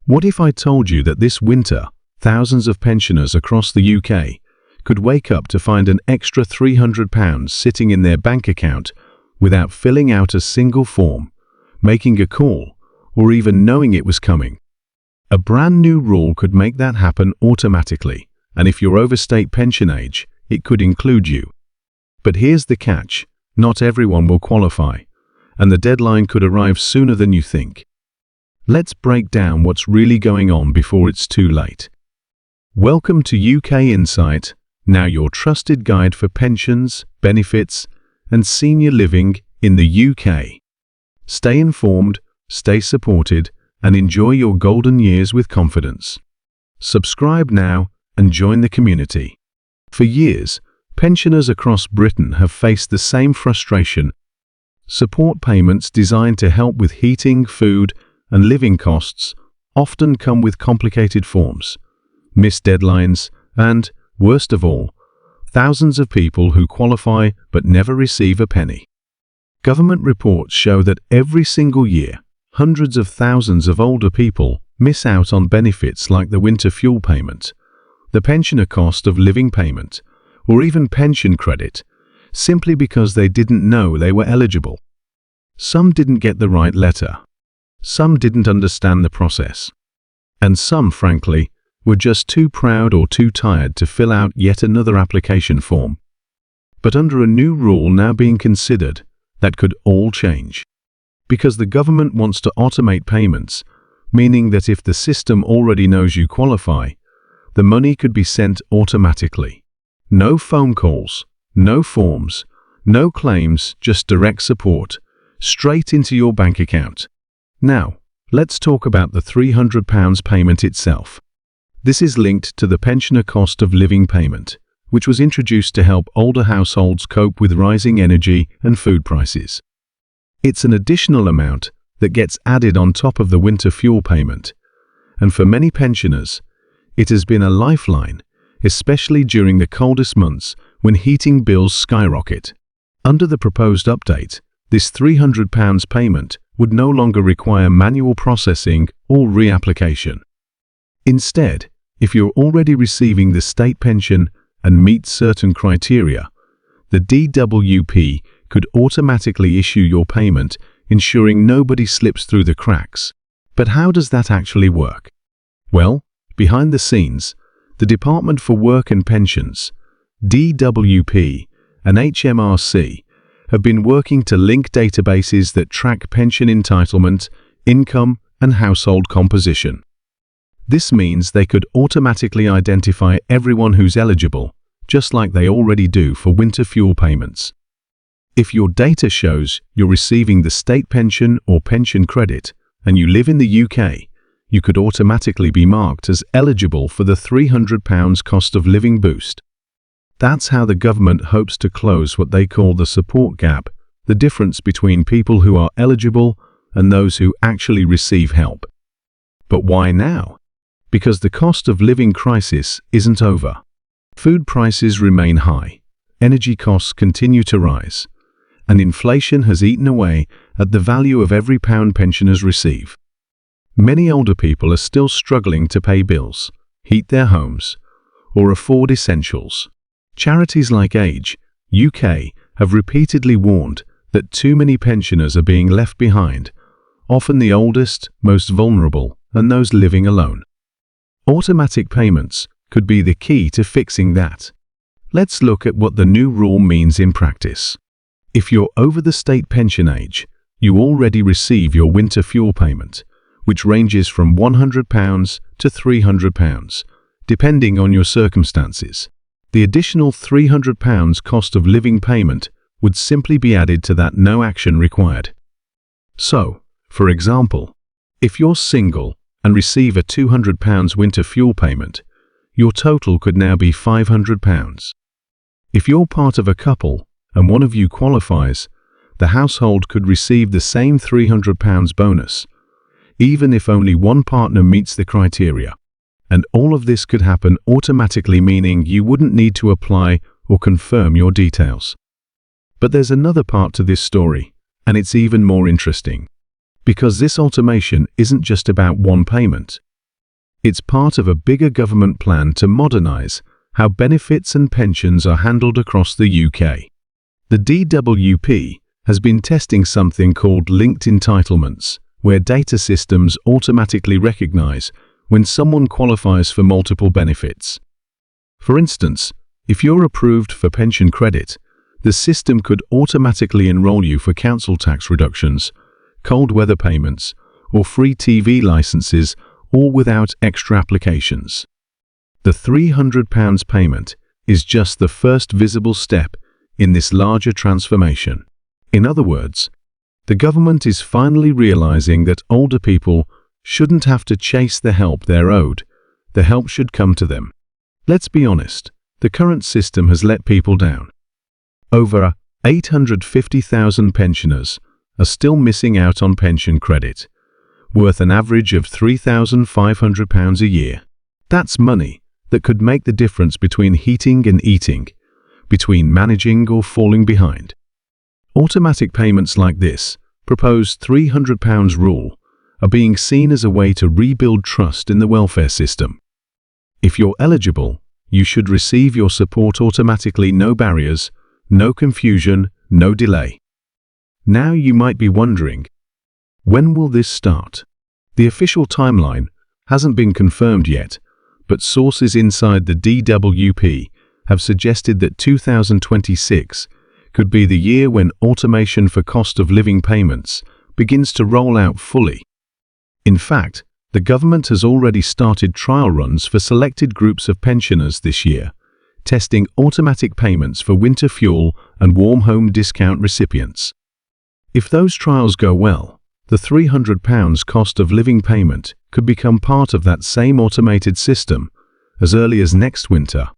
What if I told you that this winter, thousands of pensioners across the UK could wake up to find an extra £300 sitting in their bank account without filling out a single form, making a call, or even knowing it was coming? A brand new rule could make that happen automatically, and if you're over state pension age, it could include you. But here's the catch: not everyone will qualify, and the deadline could arrive sooner than you think. Let's break down what's really going on before it's too late. Welcome to UK Insight, now your trusted guide for pensions, benefits, and senior living in the UK. Stay informed, stay supported, and enjoy your golden years with confidence. Subscribe now and join the community. For years, pensioners across Britain have faced the same frustration. Support payments designed to help with heating, food, and living costs often come with complicated forms, missed deadlines, and, worst of all, thousands of people who qualify but never receive a penny. Government reports show that every single year, hundreds of thousands of older people miss out on benefits like the winter fuel payment, the pensioner cost of living payment, or even pension credit, simply because they didn't know they were eligible. Some didn't get the right letter. Some didn't understand the process. And some, frankly, were just too proud or too tired to fill out yet another application form. But under a new rule now being considered, that could all change. Because the government wants to automate payments, meaning that if the system already knows you qualify, the money could be sent automatically. No phone calls, no forms, no claims, just direct support, straight into your bank account. Now, let's talk about the £300 payment itself. This is linked to the pensioner cost of living payment, which was introduced to help older households cope with rising energy and food prices. It's an additional amount that gets added on top of the winter fuel payment, and for many pensioners, it has been a lifeline, especially during the coldest months when heating bills skyrocket. Under the proposed update, this £300 payment would no longer require manual processing or reapplication. Instead, if you're already receiving the state pension and meet certain criteria, the DWP could automatically issue your payment, ensuring nobody slips through the cracks. But how does that actually work? Well, behind the scenes, the Department for Work and Pensions, DWP, and HMRC have been working to link databases that track pension entitlement, income, and household composition. This means they could automatically identify everyone who's eligible, just like they already do for winter fuel payments. If your data shows you're receiving the state pension or pension credit and you live in the UK, you could automatically be marked as eligible for the £300 cost of living boost. That's how the government hopes to close what they call the support gap, the difference between people who are eligible and those who actually receive help. But why now? Because the cost of living crisis isn't over. Food prices remain high, energy costs continue to rise, and inflation has eaten away at the value of every pound pensioners receive. Many older people are still struggling to pay bills, heat their homes, or afford essentials. Charities like Age UK have repeatedly warned that too many pensioners are being left behind, often the oldest, most vulnerable, and those living alone. Automatic payments could be the key to fixing that. Let's look at what the new rule means in practice. If you're over the state pension age, you already receive your winter fuel payment, which ranges from £100 to £300, depending on your circumstances. The additional £300 cost of living payment would simply be added to that, no action required. So, for example, if you're single and receive a £200 winter fuel payment, your total could now be £500. If you're part of a couple and one of you qualifies, the household could receive the same £300 bonus, even if only one partner meets the criteria. And all of this could happen automatically, meaning you wouldn't need to apply or confirm your details. But there's another part to this story, and it's even more interesting. Because this automation isn't just about one payment, It's part of a bigger government plan to modernise how benefits and pensions are handled across the UK. The DWP has been testing something called linked entitlements, where data systems automatically recognise when someone qualifies for multiple benefits. For instance, if you're approved for pension credit, the system could automatically enrol you for council tax reductions, cold weather payments, or free TV licenses, all without extra applications. The £300 payment is just the first visible step in this larger transformation. In other words, the government is finally realizing that older people shouldn't have to chase the help they're owed. The help should come to them. Let's be honest, the current system has let people down. Over 850,000 pensioners are still missing out on pension credit, worth an average of £3,500 a year. That's money that could make the difference between heating and eating, between managing or falling behind. Automatic payments like this, proposed £300 rule, are being seen as a way to rebuild trust in the welfare system. If you're eligible, you should receive your support automatically, no barriers, no confusion, no delay. Now you might be wondering, when will this start? The official timeline hasn't been confirmed yet, but sources inside the DWP have suggested that 2026 could be the year when automation for cost of living payments begins to roll out fully. In fact, the government has already started trial runs for selected groups of pensioners this year, testing automatic payments for winter fuel and warm home discount recipients. If those trials go well, the £300 cost of living payment could become part of that same automated system as early as next winter.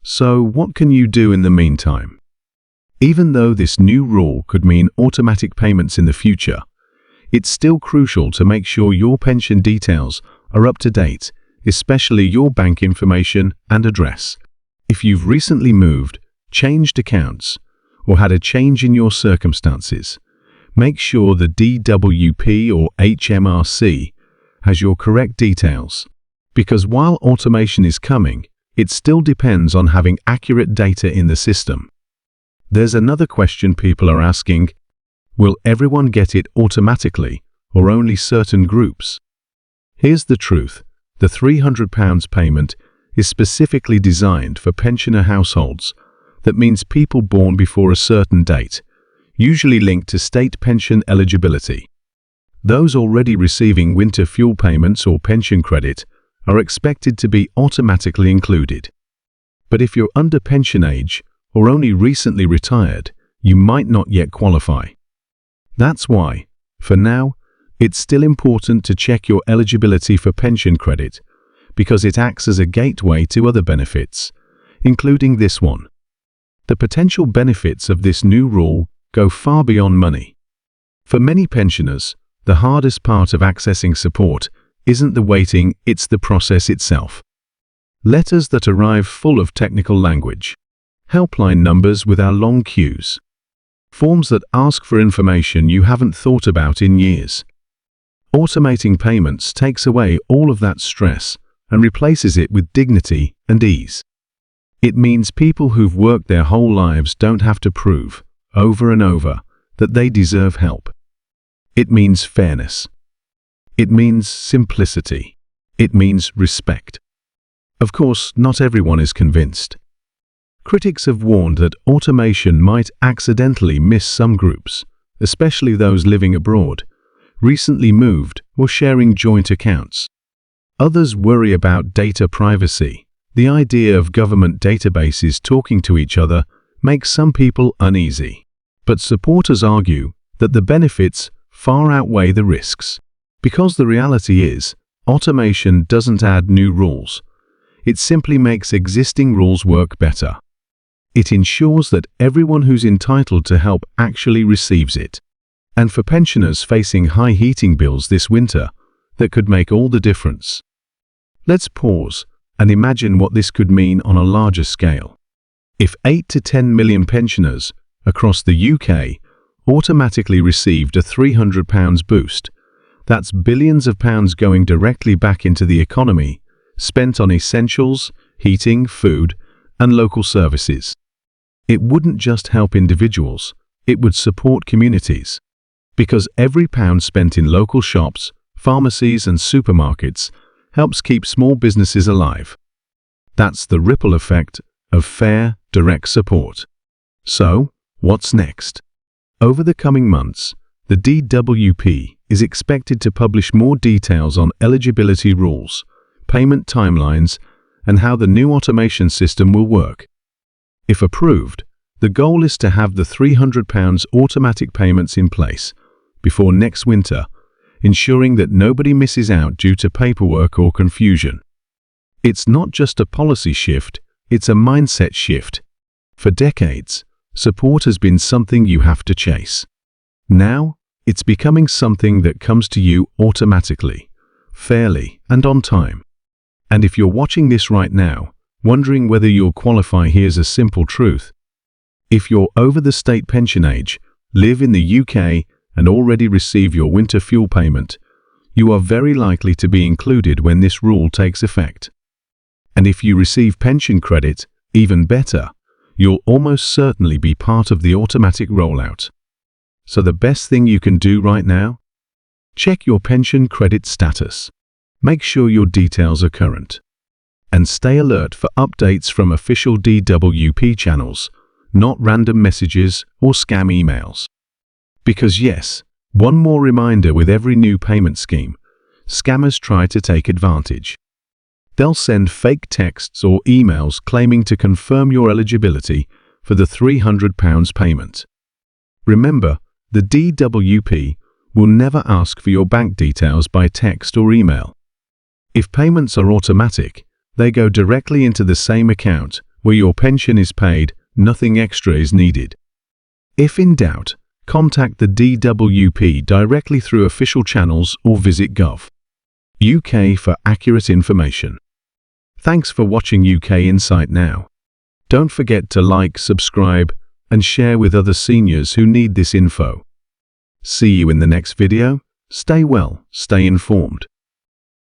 So what can you do in the meantime? Even though this new rule could mean automatic payments in the future, it's still crucial to make sure your pension details are up to date, especially your bank information and address. If you've recently moved, changed accounts, or had a change in your circumstances, make sure the DWP or HMRC has your correct details. Because while automation is coming, it still depends on having accurate data in the system. There's another question people are asking: will everyone get it automatically, or only certain groups? Here's the truth: the £300 payment is specifically designed for pensioner households. That means people born before a certain date, usually linked to state pension eligibility. Those already receiving winter fuel payments or pension credit are expected to be automatically included. But if you're under pension age or only recently retired, you might not yet qualify. That's why, for now, it's still important to check your eligibility for pension credit, because it acts as a gateway to other benefits, including this one. The potential benefits of this new rule go far beyond money. For many pensioners, the hardest part of accessing support isn't the waiting, it's the process itself. Letters that arrive full of technical language, helpline numbers with our long queues, forms that ask for information you haven't thought about in years. Automating payments takes away all of that stress and replaces it with dignity and ease. It means people who've worked their whole lives don't have to prove, over and over, that they deserve help. It means fairness. It means simplicity. It means respect. Of course, not everyone is convinced. Critics have warned that automation might accidentally miss some groups, especially those living abroad, recently moved, or sharing joint accounts. Others worry about data privacy. The idea of government databases talking to each other makes some people uneasy. But supporters argue that the benefits far outweigh the risks. Because the reality is, automation doesn't add new rules. It simply makes existing rules work better. It ensures that everyone who's entitled to help actually receives it. And for pensioners facing high heating bills this winter, that could make all the difference. Let's pause and imagine what this could mean on a larger scale. If 8 to 10 million pensioners across the UK automatically received a £300 boost, That's billions of pounds going directly back into the economy, spent on essentials, heating, food, and local services. It wouldn't just help individuals, it would support communities. Because every pound spent in local shops, pharmacies, and supermarkets helps keep small businesses alive. That's the ripple effect of fair, direct support. So, what's next? Over the coming months, the DWP is expected to publish more details on eligibility rules, payment timelines, and how the new automation system will work. If approved, the goal is to have the £300 automatic payments in place before next winter, ensuring that nobody misses out due to paperwork or confusion. It's not just a policy shift, it's a mindset shift. For decades, support has been something you have to chase. Now, it's becoming something that comes to you automatically, fairly, and on time. And if you're watching this right now, wondering whether you'll qualify, here's a simple truth. If you're over the state pension age, live in the UK, and already receive your winter fuel payment, you are very likely to be included when this rule takes effect. And if you receive pension credit, even better, you'll almost certainly be part of the automatic rollout. So the best thing you can do right now? Check your pension credit status. Make sure your details are current. And stay alert for updates from official DWP channels, not random messages or scam emails. Because yes, one more reminder: with every new payment scheme, scammers try to take advantage. They'll send fake texts or emails claiming to confirm your eligibility for the £300 payment. Remember, the DWP will never ask for your bank details by text or email. If payments are automatic, they go directly into the same account where your pension is paid. Nothing extra is needed. If in doubt, contact the DWP directly through official channels or visit gov.uk for accurate information. Thanks for watching UK Insight Now. Don't forget to like, subscribe, and share with other seniors who need this info. See you in the next video. Stay well, stay informed.